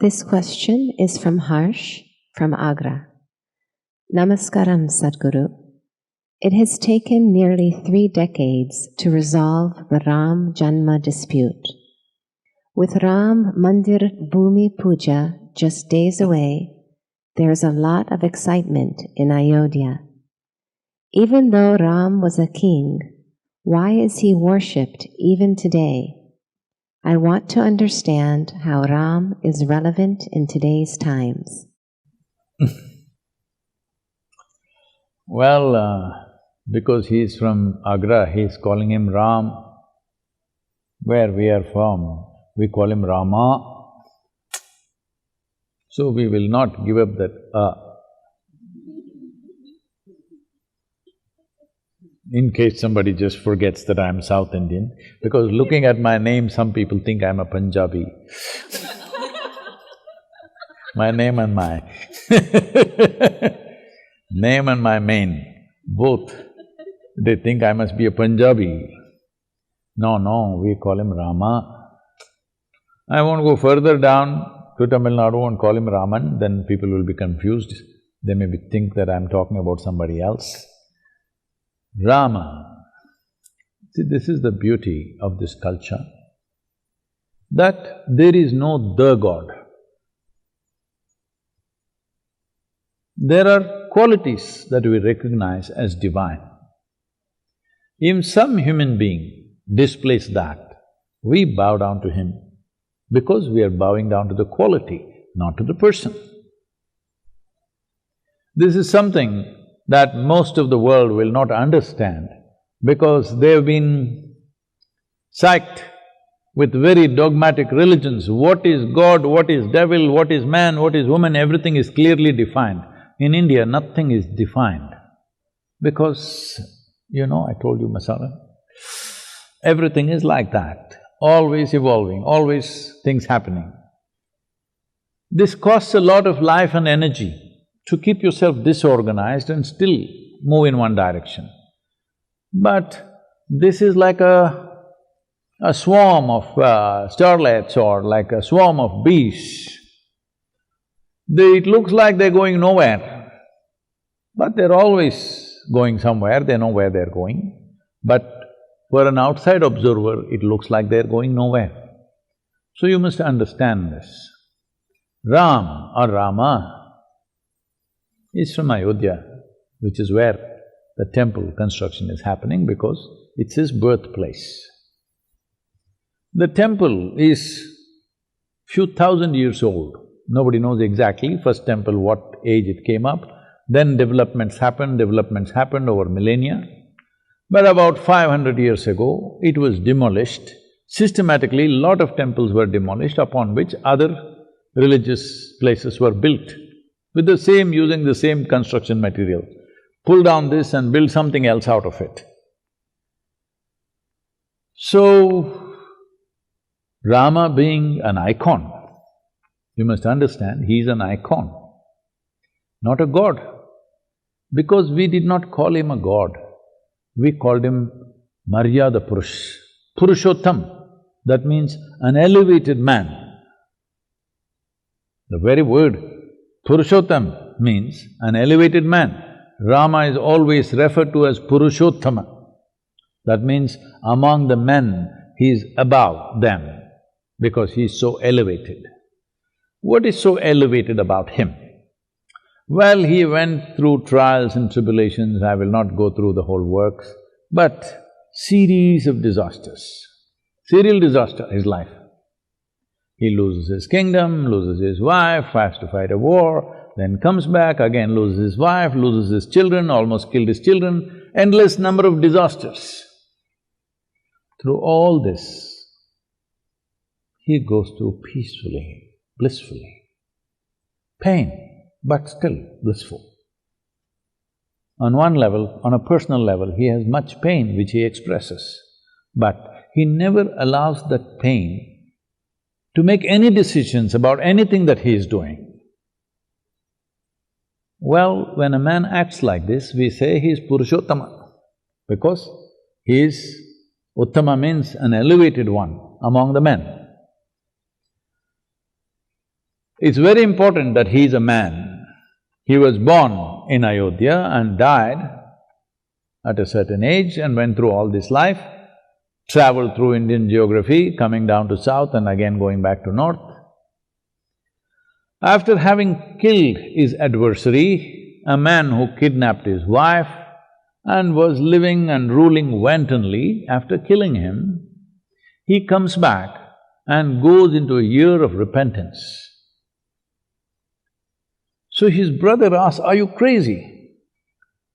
This question is from Harsh from Agra. Namaskaram, Sadhguru. It has taken nearly 3 decades to resolve the Ram Janma dispute. With Ram Mandir Bhumi Puja just days away, there is a lot of excitement in Ayodhya. Even though Ram was a king, why is he worshipped even today? I want to understand how Ram is relevant in today's times. Well, because he is from Agra, he is calling him Ram. Where we are from, we call him Rama. So we will not give up that in case somebody just forgets that I'm South Indian, because looking at my name, some people think I'm a Punjabi. My name and my name and my mane, both, they think I must be a Punjabi. No, we call him Rama. I won't go further down to Tamil Nadu and call him Raman, then people will be confused. They may think that I'm talking about somebody else. Rama. See, this is the beauty of this culture, that there is no the God. There are qualities that we recognize as divine. If some human being displays that, we bow down to him because we are bowing down to the quality, not to the person. This is something that most of the world will not understand because they've been psyched with very dogmatic religions. What is God, what is devil, what is man, what is woman, everything is clearly defined. In India, nothing is defined because, I told you masala, everything is like that, always evolving, always things happening. This costs a lot of life and energy to keep yourself disorganized and still move in one direction. But this is like a swarm of starlets or like a swarm of bees. It looks like they're going nowhere, but they're always going somewhere, they know where they're going. But for an outside observer, it looks like they're going nowhere. So you must understand this. Ram or Rama is from Ayodhya, which is where the temple construction is happening because it's his birthplace. The temple is few thousand years old. Nobody knows exactly first temple what age it came up, then developments happened over millennia. But about 500 years ago, it was demolished. Systematically, lot of temples were demolished, upon which other religious places were built with using the same construction material. Pull down this and build something else out of it. So, Rama being an icon, you must understand, he is an icon, not a god. Because we did not call him a god, we called him Maryada Purush, Purushottam, that means an elevated man. The very word Purushottam means an elevated man. Rama is always referred to as Purushottama. That means among the men, he is above them because he is so elevated. What is so elevated about him? Well, he went through trials and tribulations, I will not go through the whole works, but series of disasters, serial disaster, his life. He loses his kingdom, loses his wife, has to fight a war, then comes back, again loses his wife, loses his children, almost killed his children, endless number of disasters. Through all this, he goes through peacefully, blissfully. Pain, but still blissful. On one level, on a personal level, he has much pain which he expresses, but he never allows that pain to make any decisions about anything that he is doing. Well, when a man acts like this, we say he is Purushottama, because he is… Uttama means an elevated one among the men. It's very important that he is a man. He was born in Ayodhya and died at a certain age and went through all this life, traveled through Indian geography, coming down to south and again going back to north. After having killed his adversary, a man who kidnapped his wife and was living and ruling wantonly, after killing him, he comes back and goes into a year of repentance. So his brother asks, "Are you crazy?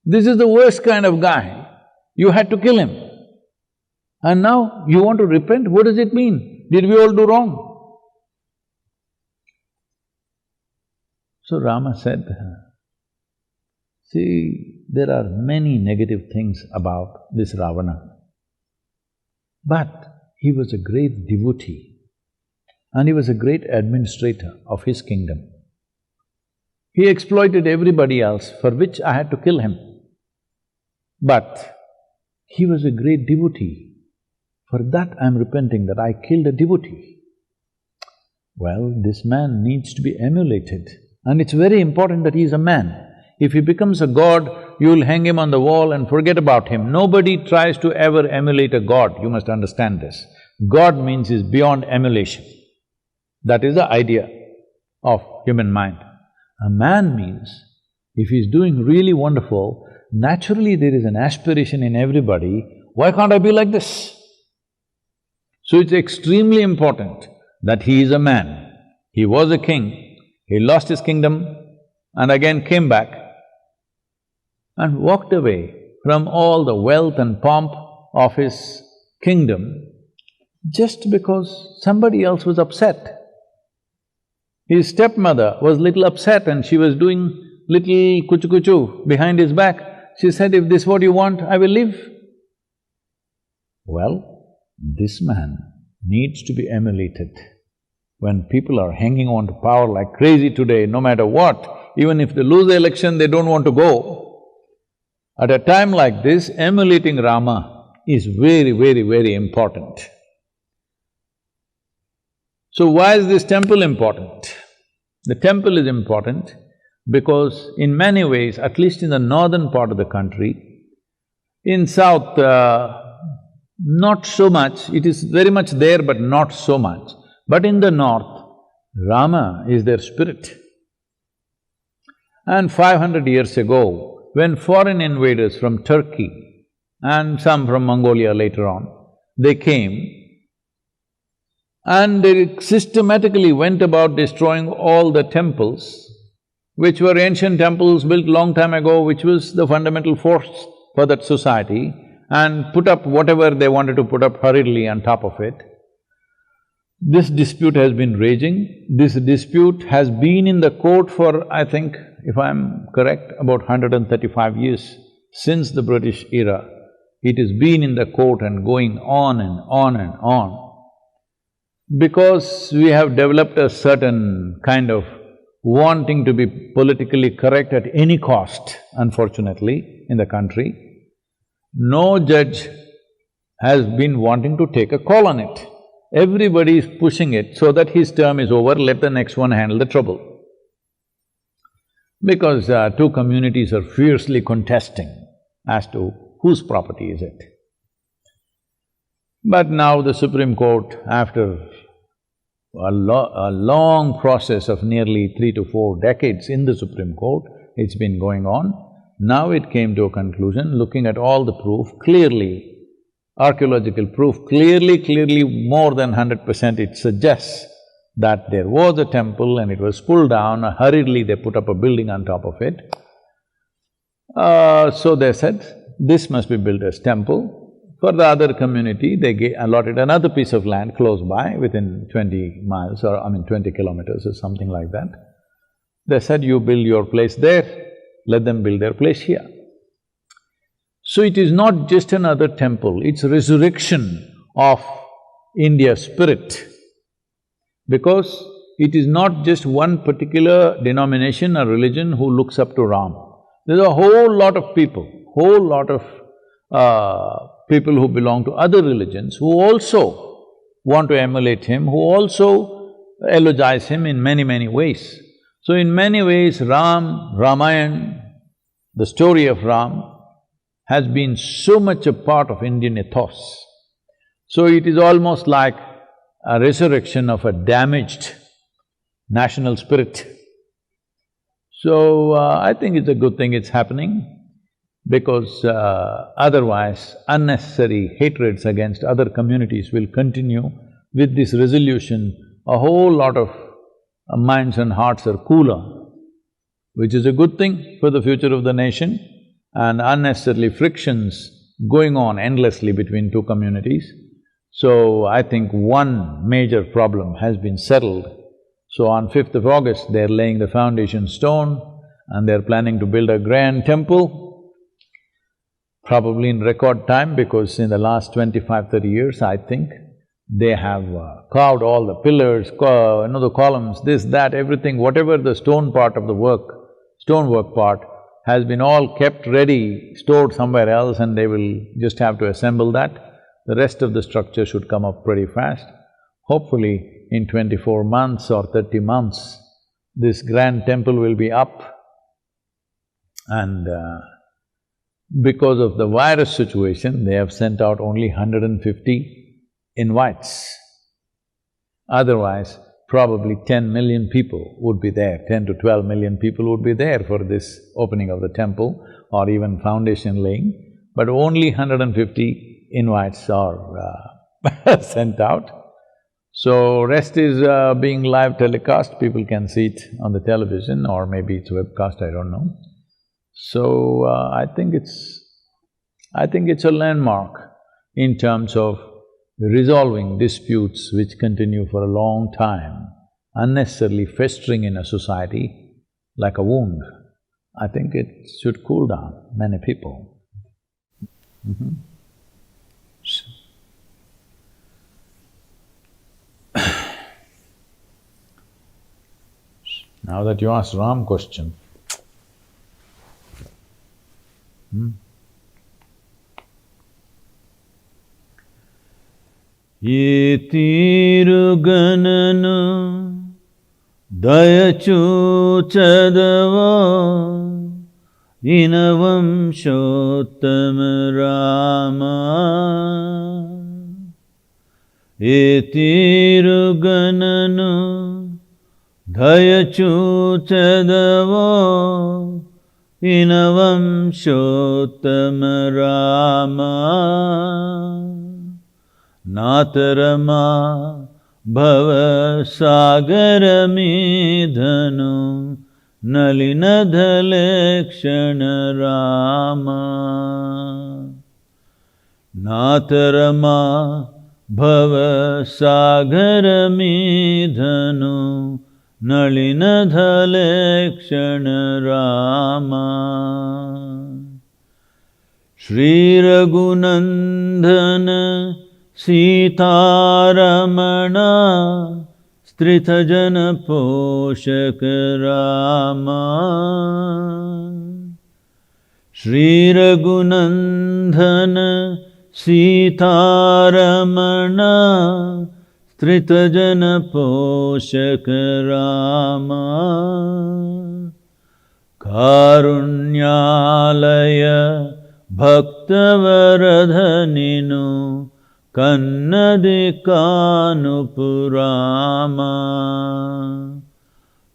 This is the worst kind of guy. You had to kill him. And now you want to repent? What does it mean? Did we all do wrong?" So Rama said, "See, there are many negative things about this Ravana, but he was a great devotee and he was a great administrator of his kingdom. He exploited everybody else, for which I had to kill him. But he was a great devotee. For that I'm repenting, that I killed a devotee." Well, this man needs to be emulated, and it's very important that he is a man. If he becomes a god, you'll hang him on the wall and forget about him. Nobody tries to ever emulate a god, you must understand this. God means is beyond emulation. That is the idea of human mind. A man means, if he's doing really wonderful, naturally there is an aspiration in everybody, why can't I be like this? So it's extremely important that he is a man. He was a king, he lost his kingdom and again came back and walked away from all the wealth and pomp of his kingdom just because somebody else was upset. His stepmother was little upset and she was doing little kuchu-kuchu behind his back. She said, "If this is what you want, I will leave." Well, this man needs to be emulated. When people are hanging on to power like crazy today, no matter what, even if they lose the election, they don't want to go. At a time like this, emulating Rama is very, very, very important. So why is this temple important? The temple is important because in many ways, at least in the northern part of the country, in south, not so much, it is very much there but not so much. But in the north, Rama is their spirit. And 500 years ago, when foreign invaders from Turkey and some from Mongolia later on, they came and they systematically went about destroying all the temples, which were ancient temples built long time ago, which was the fundamental force for that society, and put up whatever they wanted to put up hurriedly on top of it. This dispute has been raging. This dispute has been in the court for, I think, if I'm correct, about 135 years, since the British era. It has been in the court and going on and on and on. Because we have developed a certain kind of wanting to be politically correct at any cost, unfortunately, in the country, no judge has been wanting to take a call on it. Everybody is pushing it so that his term is over, let the next one handle the trouble. Because two communities are fiercely contesting as to whose property is it. But now the Supreme Court, after a long process of nearly 3 to 4 decades in the Supreme Court, it's been going on, now it came to a conclusion, looking at all the proof, clearly, archaeological proof, clearly more than 100% it suggests that there was a temple and it was pulled down, hurriedly they put up a building on top of it. So they said, this must be built as temple. For the other community, they allotted another piece of land close by, within 20 miles or 20 kilometers or something like that. They said, you build your place there, let them build their place here. So it is not just another temple, it's a resurrection of India's spirit. Because it is not just one particular denomination or religion who looks up to Ram. There's a whole lot of people, people who belong to other religions who also want to emulate him, who also eulogize him in many, many ways. So in many ways, Ramayana, the story of Ram has been so much a part of Indian ethos. So it is almost like a resurrection of a damaged national spirit. So, I think it's a good thing it's happening because otherwise unnecessary hatreds against other communities will continue. With this resolution, a whole lot of minds and hearts are cooler, which is a good thing for the future of the nation, and unnecessarily frictions going on endlessly between two communities. So, I think one major problem has been settled. So on 5th of August, they're laying the foundation stone and they're planning to build a grand temple, probably in record time, because in the last 25-30 years, I think, they have carved all the pillars, the columns, this, that, everything, whatever the stone part of the work, stonework part, has been all kept ready, stored somewhere else, and they will just have to assemble that. The rest of the structure should come up pretty fast. Hopefully, in 24 months or 30 months, this grand temple will be up. And because of the virus situation, they have sent out only 150 invites. Otherwise, probably 10 million people would be there, 10 to 12 million people would be there for this opening of the temple or even foundation laying, but only 150 invites are sent out. So, rest is being live telecast, people can see it on the television or maybe it's webcast, I don't know. So, I think it's a landmark in terms of resolving disputes which continue for a long time, unnecessarily festering in a society like a wound. I think it should cool down many people. Now that you asked Ram question, Ye tirugananu dayachu chadava inavam shottama Rama. Ye tirugananu dayachu chadava inavam shottama Rama. Natarama bhava sagaramidhanu nalinadhalekshana Rama. Natarama bhava sagaramidhanu nalinadhalekshana Rama. Shri Raghunandana Sitaramana Stritha Poshaka Rama. Shri Raghunandana Sitaramana Stritha Poshaka Rama. Karunyalaya Bhaktavaradhaninu Kannadikanupurama.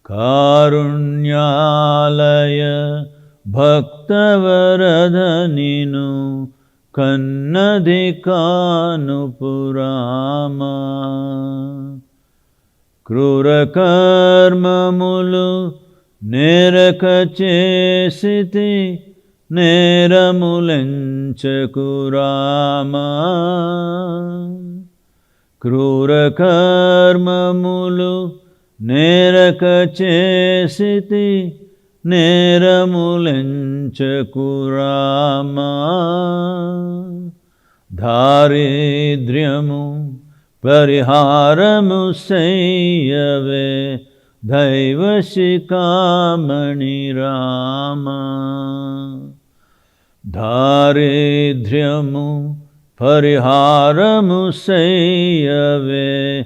Karunyalaya Bhaktavaradhaninu Kannadikanupurama. Krurakarmamulu nerakachesiti Neramulenchakurama. Krurakarmamulu nerakachesiti Neramulenchakurama. Daridryamu pariharamu sayyave Daivashikamani Rama. Daridryamu pariharamu sayyave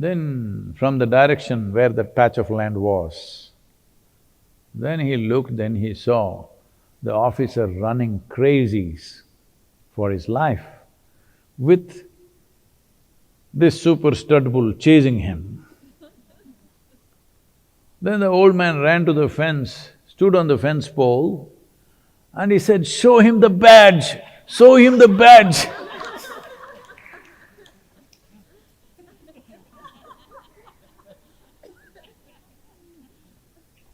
Then from the direction where that patch of land was, then he looked, then he saw the officer running crazies for his life with this super stud bull chasing him. Then the old man ran to the fence, stood on the fence pole, and he said, "Show him the badge! Show him the badge!"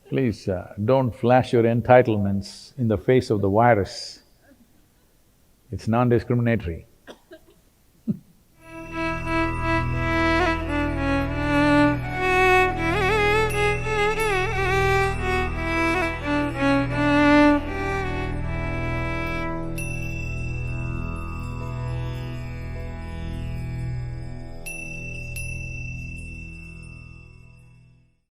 Please, don't flash your entitlements in the face of the virus. It's non-discriminatory.